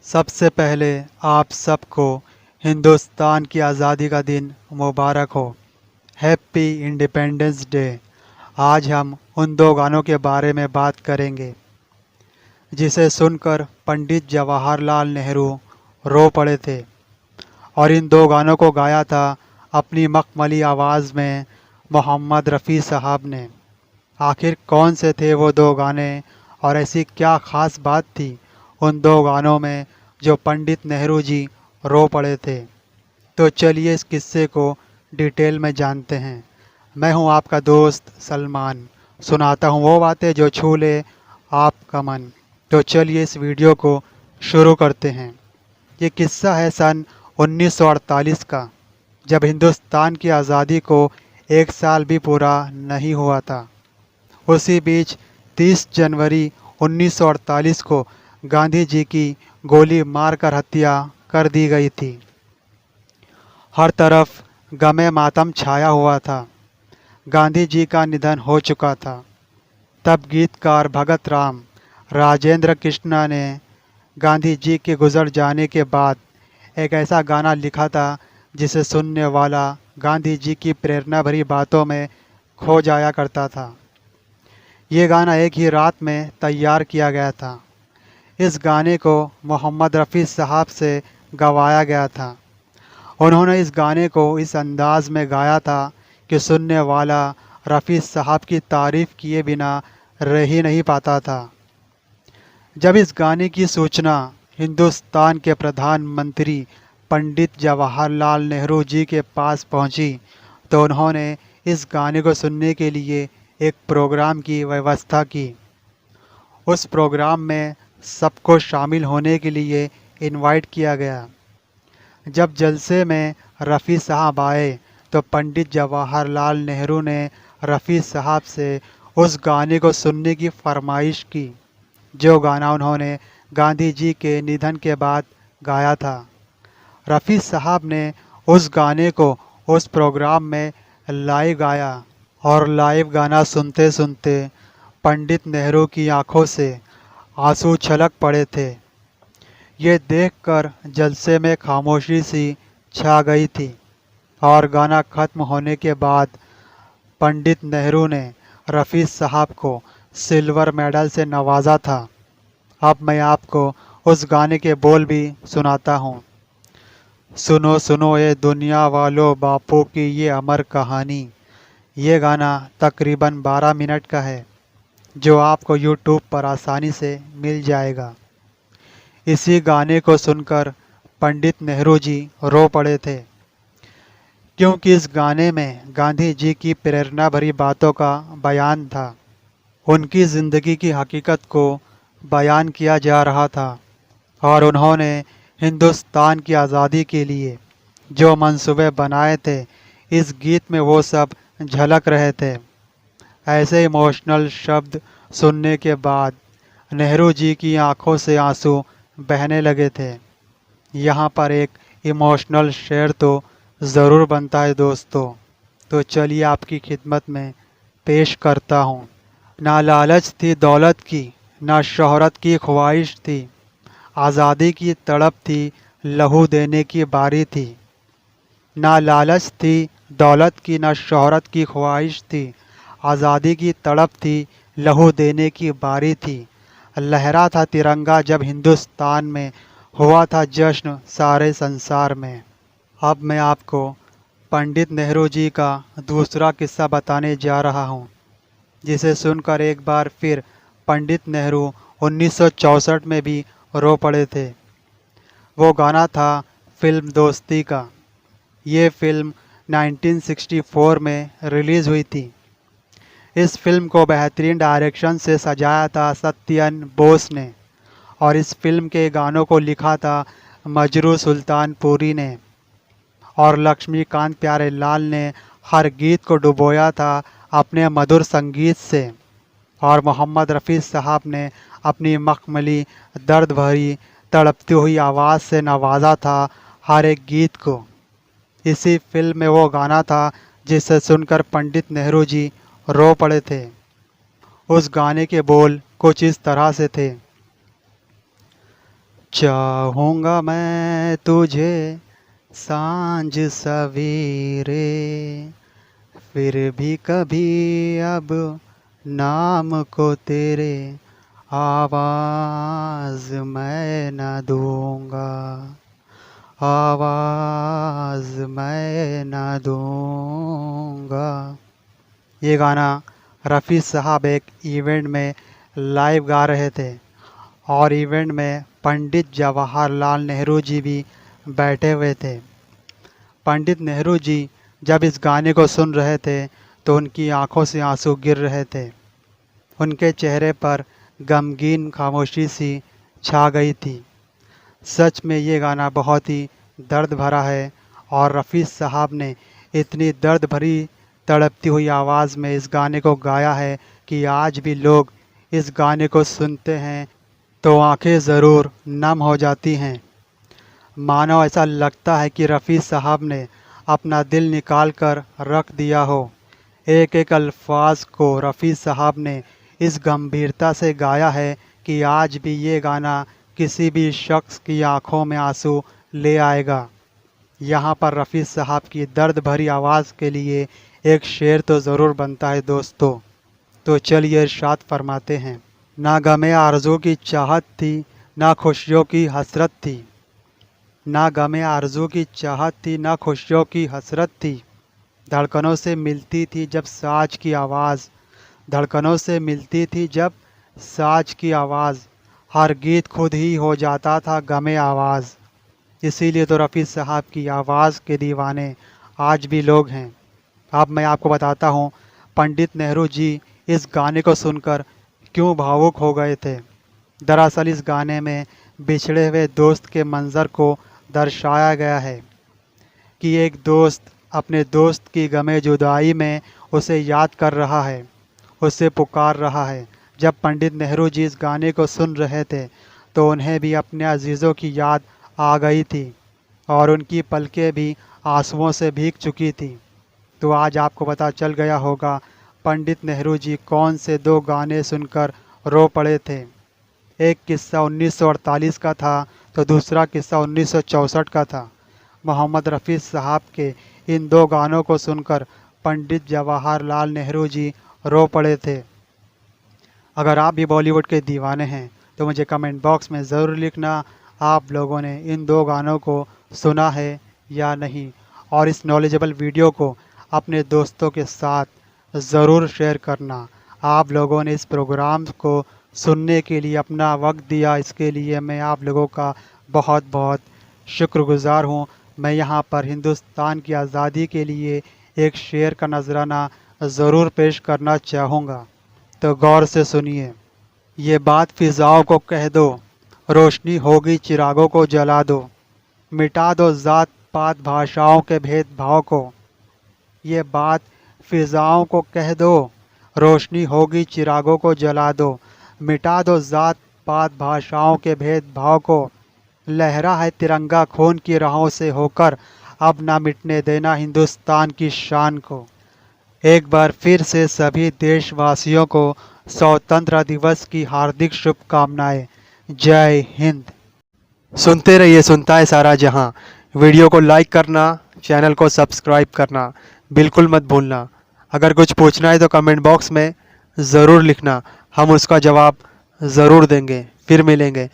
सबसे पहले आप सबको हिंदुस्तान की आज़ादी का दिन मुबारक हो। Happy independence day. आज हम उन दो गानों के बारे में बात करेंगे जिसे सुनकर पंडित जवाहरलाल नेहरू रो पड़े थे। और इन दो गानों को गाया था अपनी मखमली आवाज़ में मोहम्मद रफ़ी साहब ने। आखिर कौन से थे वो दो गाने और ऐसी क्या ख़ास बात थी उन दो गानों में जो पंडित नेहरू जी रो पड़े थे? तो चलिए इस किस्से को डिटेल में जानते हैं। मैं हूं आपका दोस्त सलमान, सुनाता हूं वो बातें जो छू ले आपका मन। तो चलिए इस वीडियो को शुरू करते हैं। ये किस्सा है सन 1948 का, जब हिंदुस्तान की आज़ादी को एक साल भी पूरा नहीं हुआ था। उसी बीच 30 जनवरी 1948 को गांधी जी की गोली मारकर हत्या कर दी गई थी। हर तरफ गमे मातम छाया हुआ था। गांधी जी का निधन हो चुका था। तब गीतकार भगत राम राजेंद्र कृष्णा ने गांधी जी के गुजर जाने के बाद एक ऐसा गाना लिखा था जिसे सुनने वाला गांधी जी की प्रेरणा भरी बातों में खो जाया करता था। ये गाना एक ही रात में तैयार किया गया था। इस गाने को मोहम्मद रफ़ी साहब से गवाया गया था। उन्होंने इस गाने को इस अंदाज में गाया था कि सुनने वाला रफ़ी साहब की तारीफ़ किए बिना रह ही नहीं पाता था। जब इस गाने की सूचना हिंदुस्तान के प्रधानमंत्री पंडित जवाहरलाल नेहरू जी के पास पहुंची, तो उन्होंने इस गाने को सुनने के लिए एक प्रोग्राम की व्यवस्था की। उस प्रोग्राम में सबको शामिल होने के लिए इनवाइट किया गया। जब जलसे में रफ़ी साहब आए तो पंडित जवाहरलाल नेहरू ने रफ़ी साहब से उस गाने को सुनने की फरमाइश की, जो गाना उन्होंने गांधी जी के निधन के बाद गाया था। रफ़ी साहब ने उस गाने को उस प्रोग्राम में लाइव गाया और लाइव गाना सुनते सुनते पंडित नेहरू की आंखों से आंसू छलक पड़े थे। ये देखकर जलसे में खामोशी सी छा गई थी और गाना ख़त्म होने के बाद पंडित नेहरू ने रफ़ी साहब को सिल्वर मेडल से नवाजा था। अब मैं आपको उस गाने के बोल भी सुनाता हूँ। सुनो सुनो ये दुनिया वालों, बापू की ये अमर कहानी। ये गाना तकरीबन 12 मिनट का है, जो आपको यूट्यूब पर आसानी से मिल जाएगा। इसी गाने को सुनकर पंडित नेहरू जी रो पड़े थे, क्योंकि इस गाने में गांधी जी की प्रेरणा भरी बातों का बयान था। उनकी ज़िंदगी की हकीकत को बयान किया जा रहा था और उन्होंने हिंदुस्तान की आज़ादी के लिए जो मंसूबे बनाए थे, इस गीत में वो सब झलक रहे थे। ऐसे इमोशनल शब्द सुनने के बाद नेहरू जी की आंखों से आंसू बहने लगे थे। यहाँ पर एक इमोशनल शेर तो ज़रूर बनता है दोस्तों। तो चलिए आपकी खिदमत में पेश करता हूँ। ना लालच थी दौलत की, ना शोहरत की ख्वाहिश थी, आज़ादी की तड़प थी, लहू देने की बारी थी। ना लालच थी दौलत की, ना शोहरत की ख्वाहिश थी, आज़ादी की तड़प थी, लहू देने की बारी थी। लहरा था तिरंगा जब हिंदुस्तान में, हुआ था जश्न सारे संसार में। अब मैं आपको पंडित नेहरू जी का दूसरा किस्सा बताने जा रहा हूँ, जिसे सुनकर एक बार फिर पंडित नेहरू 1964 में भी रो पड़े थे। वो गाना था फिल्म दोस्ती का। ये फिल्म 1964 में रिलीज़ हुई थी। इस फिल्म को बेहतरीन डायरेक्शन से सजाया था सत्यन बोस ने और इस फिल्म के गानों को लिखा था मजरू सुल्तानपुरी ने और लक्ष्मीकांत प्यारेलाल ने हर गीत को डुबोया था अपने मधुर संगीत से और मोहम्मद रफ़ी साहब ने अपनी मखमली दर्द भरी तड़पती हुई आवाज़ से नवाजा था हर एक गीत को। इसी फिल्म में वो गाना था जिसे सुनकर पंडित नेहरू जी रो पड़े थे। उस गाने के बोल कुछ इस तरह से थे। चाहूँगा मैं तुझे सांझ सवेरे, फिर भी कभी अब नाम को तेरे आवाज़ मैं न दूँगा, आवाज़ मैं न दूँगा। ये गाना रफ़ी साहब एक इवेंट में लाइव गा रहे थे और इवेंट में पंडित जवाहरलाल नेहरू जी भी बैठे हुए थे। पंडित नेहरू जी जब इस गाने को सुन रहे थे तो उनकी आंखों से आंसू गिर रहे थे। उनके चेहरे पर गमगीन खामोशी सी छा गई थी। सच में ये गाना बहुत ही दर्द भरा है और रफ़ी साहब ने इतनी दर्द भरी तड़पती हुई आवाज़ में इस गाने को गाया है कि आज भी लोग इस गाने को सुनते हैं तो आंखें ज़रूर नम हो जाती हैं। मानो ऐसा लगता है कि रफ़ी साहब ने अपना दिल निकाल कर रख दिया हो। एक एक अल्फाज को रफ़ी साहब ने इस गंभीरता से गाया है कि आज भी ये गाना किसी भी शख्स की आंखों में आंसू ले आएगा। यहाँ पर रफ़ी साहब की दर्द भरी आवाज़ के लिए एक शेर तो ज़रूर बनता है दोस्तों। तो चलिए इरशाद फरमाते हैं। ना गमे आरज़ू की चाहत थी, ना खुशियों की हसरत थी। ना गमे आरज़ू की चाहत थी, ना खुशियों की हसरत थी। धड़कनों से मिलती थी जब साज की आवाज़, धड़कनों से मिलती थी जब साज की आवाज़। हर गीत खुद ही हो जाता था गमे आवाज़। इसीलिए तो रफ़ी साहब की आवाज़ के दीवाने आज भी लोग हैं। अब मैं आपको बताता हूँ पंडित नेहरू जी इस गाने को सुनकर क्यों भावुक हो गए थे। दरअसल इस गाने में बिछड़े हुए दोस्त के मंज़र को दर्शाया गया है कि एक दोस्त अपने दोस्त की गमे जुदाई में उसे याद कर रहा है, उसे पुकार रहा है। जब पंडित नेहरू जी इस गाने को सुन रहे थे तो उन्हें भी अपने अजीज़ों की याद आ गई थी और उनकी पलकें भी आंसुओं से भीग चुकी थी। तो आज आपको पता चल गया होगा पंडित नेहरू जी कौन से दो गाने सुनकर रो पड़े थे। एक किस्सा 1948 का था तो दूसरा किस्सा 1964 का था। मोहम्मद रफ़ी साहब के इन दो गानों को सुनकर पंडित जवाहरलाल नेहरू जी रो पड़े थे। अगर आप भी बॉलीवुड के दीवाने हैं तो मुझे कमेंट बॉक्स में ज़रूर लिखना आप लोगों ने इन दो गानों को सुना है या नहीं, और इस नॉलेजेबल वीडियो को अपने दोस्तों के साथ ज़रूर शेयर करना। आप लोगों ने इस प्रोग्राम को सुनने के लिए अपना वक्त दिया, इसके लिए मैं आप लोगों का बहुत बहुत शुक्रगुज़ार हूँ। मैं यहाँ पर हिंदुस्तान की आज़ादी के लिए एक शेर का नजराना ज़रूर पेश करना चाहूँगा, तो गौर से सुनिए। ये बात फ़िज़ाओं को कह दो, रोशनी होगी चिरागों को जला दो, मिटा दो ज़ात पात भाषाओं के भेदभाव को। ये बात फ़िज़ाओं को कह दो, रोशनी होगी चिरागों को जला दो, मिटा दो ज़ात पात भाषाओं के भेदभाव को। लहरा है तिरंगा खून की राहों से होकर, अब ना मिटने देना हिंदुस्तान की शान को। एक बार फिर से सभी देशवासियों को स्वतंत्रता दिवस की हार्दिक शुभकामनाएं। जय हिंद। सुनते रहिए सुनता है सारा जहां। वीडियो को लाइक करना, चैनल को सब्सक्राइब करना बिल्कुल मत भूलना। अगर कुछ पूछना है तो कमेंट बॉक्स में ज़रूर लिखना, हम उसका जवाब ज़रूर देंगे। फिर मिलेंगे।